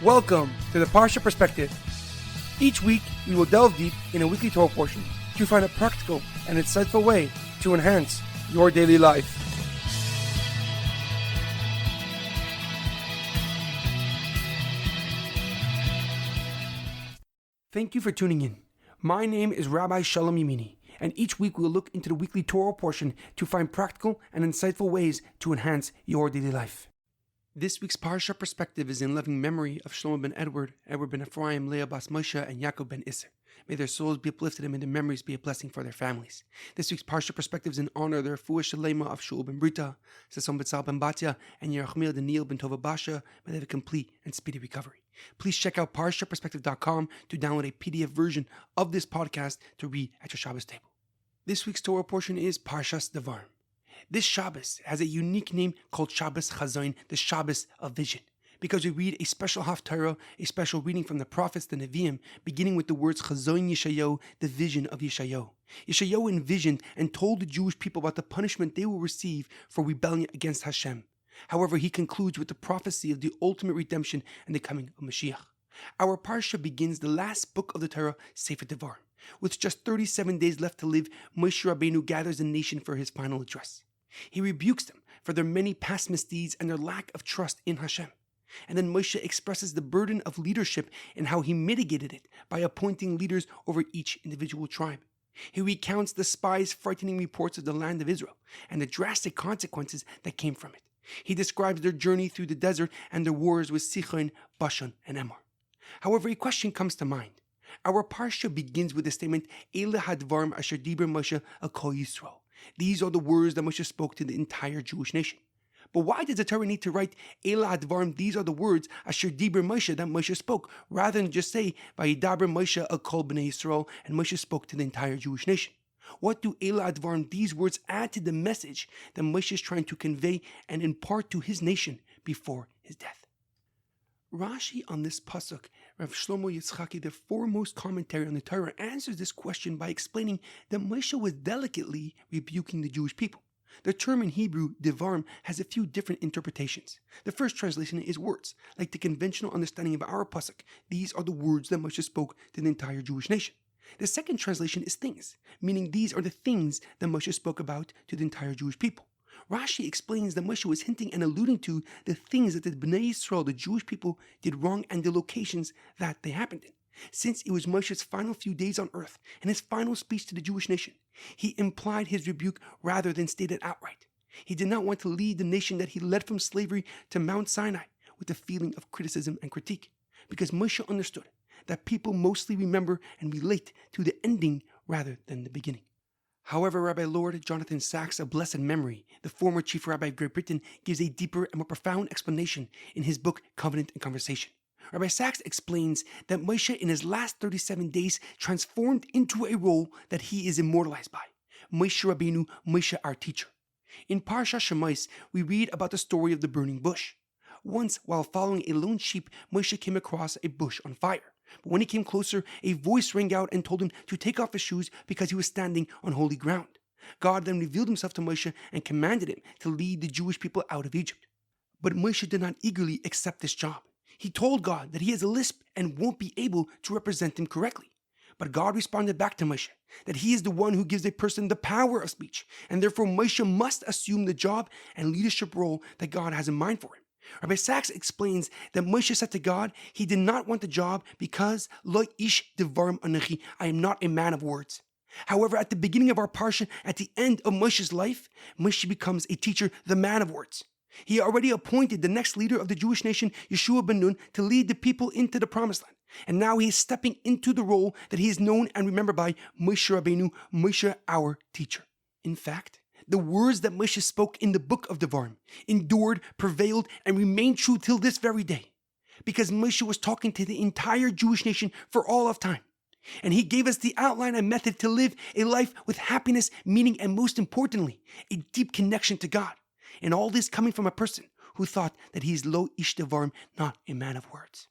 Welcome to the Parsha Perspective. Each week, we will delve deep in a weekly Torah portion to find a practical and insightful way to enhance your daily life. Thank you for tuning in. My name is Rabbi Shalom Yemini, and each week we will look into the weekly Torah portion to find practical and insightful ways to enhance your daily life. This week's Parsha Perspective is in loving memory of Shlomo Ben Edward, Edward Ben Efraim, Leah Bas Moshe, and Yaakov Ben Issur. May their souls be uplifted and may their memories be a blessing for their families. This week's Parsha Perspective is in honor of the Refuah Shlema of Shaul Ben Berta, Sasson Ben Batia, and Yirachmiel Ben Tova Basha. May they have a complete and speedy recovery. Please check out ParshaPerspective.com to download a PDF version of this podcast to read at your Shabbos table. This week's Torah portion is Parshas Devarim. This Shabbos has a unique name called Shabbos Chazon, the Shabbos of vision, because we read a special Haftorah, a special reading from the prophets, the Nevi'im, beginning with the words Chazon Yeshayahu, the vision of Yeshayahu. Yeshayahu envisioned and told the Jewish people about the punishment they will receive for rebellion against Hashem. However, he concludes with the prophecy of the ultimate redemption and the coming of Moshiach. Our Parsha begins the last book of the Torah, Sefer Devarim. With just 37 days left to live, Moshe Rabbeinu gathers the nation for his final address. He rebukes them for their many past misdeeds and their lack of trust in Hashem. And then Moshe expresses the burden of leadership and how he mitigated it by appointing leaders over each individual tribe. He recounts the spies' frightening reports of the land of Israel and the drastic consequences that came from it. He describes their journey through the desert and their wars with Sihon, Bashan, and Emor. However, a question comes to mind. Our Parsha begins with the statement, Eile hadvarim asher diber Moshe al kol Yisrael. These are the words that Moshe spoke to the entire Jewish nation. But why does the Torah need to write Eile hadvarim, these are the words asher diber Moshe that Moshe spoke, rather than just say Vayidaber Moshe al kol bnei Yisrael, and Moshe spoke to the entire Jewish nation? What do Eile hadvarim, these words, add to the message that Moshe is trying to convey and impart to his nation before his death? Rashi on this pasuk, Rav Shlomo Yitzchaki, the foremost commentary on the Torah, answers this question by explaining that Moshe was delicately rebuking the Jewish people. The term in Hebrew, Devarim, has a few different interpretations. The first translation is words, like the conventional understanding of our pasuk. These are the words that Moshe spoke to the entire Jewish nation. The second translation is things, meaning these are the things that Moshe spoke about to the entire Jewish people. Rashi explains that Moshe was hinting and alluding to the things that the Bnei Yisrael, the Jewish people, did wrong and the locations that they happened in. Since it was Moshe's final few days on earth and his final speech to the Jewish nation, he implied his rebuke rather than stated outright. He did not want to lead the nation that he led from slavery to Mount Sinai with a feeling of criticism and critique, because Moshe understood that people mostly remember and relate to the ending rather than the beginning. However, Rabbi Lord Jonathan Sacks of blessed memory, the former chief rabbi of Great Britain, gives a deeper and more profound explanation in his book Covenant and Conversation. Rabbi Sacks explains that Moshe in his last 37 days transformed into a role that he is immortalized by. Moshe Rabbeinu, Moshe our teacher. In Parsha Shemais, we read about the story of the burning bush. Once, while following a lone sheep, Moshe came across a bush on fire. But when he came closer, a voice rang out and told him to take off his shoes because he was standing on holy ground. God then revealed himself to Moshe and commanded him to lead the Jewish people out of Egypt. But Moshe did not eagerly accept this job. He told God that he has a lisp and won't be able to represent him correctly. But God responded back to Moshe that he is the one who gives a person the power of speech, and therefore Moshe must assume the job and leadership role that God has in mind for him. Rabbi Sacks explains that Moshe said to God he did not want the job because Lo ish devarim anachi, I am not a man of words. However, at the beginning of our parsha, at the end of Moshe's life, Moshe becomes a teacher, the man of words. He already appointed the next leader of the Jewish nation, Yeshua ben Nun, to lead the people into the promised land. And now he is stepping into the role that he is known and remembered by, Moshe Rabbeinu, Moshe our teacher. In fact, the words that Moshe spoke in the book of Devarim endured, prevailed, and remain true till this very day, because Moshe was talking to the entire Jewish nation for all of time. And he gave us the outline and method to live a life with happiness, meaning, and most importantly, a deep connection to God. And all this coming from a person who thought that he is lo ish devarim, not a man of words.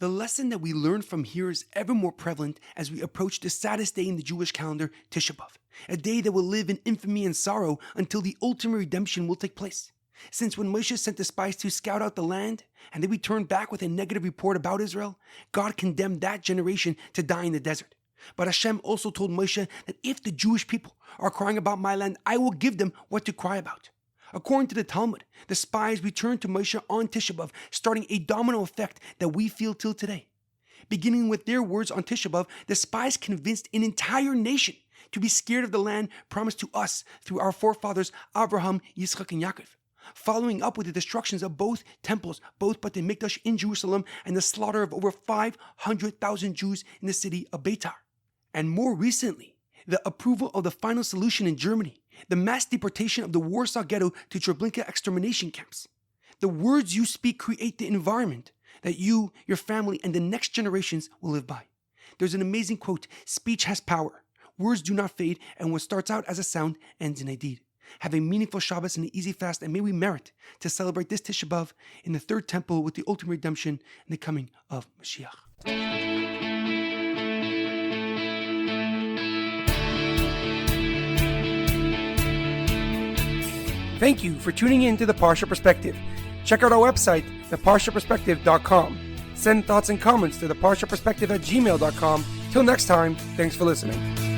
The lesson that we learn from here is ever more prevalent as we approach the saddest day in the Jewish calendar, Tisha B'Av, a day that will live in infamy and sorrow until the ultimate redemption will take place. Since when Moshe sent the spies to scout out the land, and they returned back with a negative report about Israel, God condemned that generation to die in the desert. But Hashem also told Moshe that if the Jewish people are crying about my land, I will give them what to cry about. According to the Talmud, the spies returned to Moshe on Tisha B'Av, starting a domino effect that we feel till today. Beginning with their words on Tisha B'Av, the spies convinced an entire nation to be scared of the land promised to us through our forefathers Abraham, Yitzchak, and Yaakov. Following up with the destructions of both temples, both Batia Mikdash in Jerusalem, and the slaughter of over 500,000 Jews in the city of Berta. And more recently, the approval of the final solution in Germany, the mass deportation of the Warsaw Ghetto to Treblinka extermination camps. The words you speak create the environment that you, your family, and the next generations will live by. There's an amazing quote, "Speech has power. Words do not fade, and what starts out as a sound ends in a deed." Have a meaningful Shabbos and an easy fast, and may we merit to celebrate this Tisha B'Av in the third temple with the ultimate redemption and the coming of Moshiach. Thank you for tuning in to the Parsha Perspective. Check out our website, theparshaperspective.com. Send thoughts and comments to theparshaperspective@gmail.com. Till next time, thanks for listening.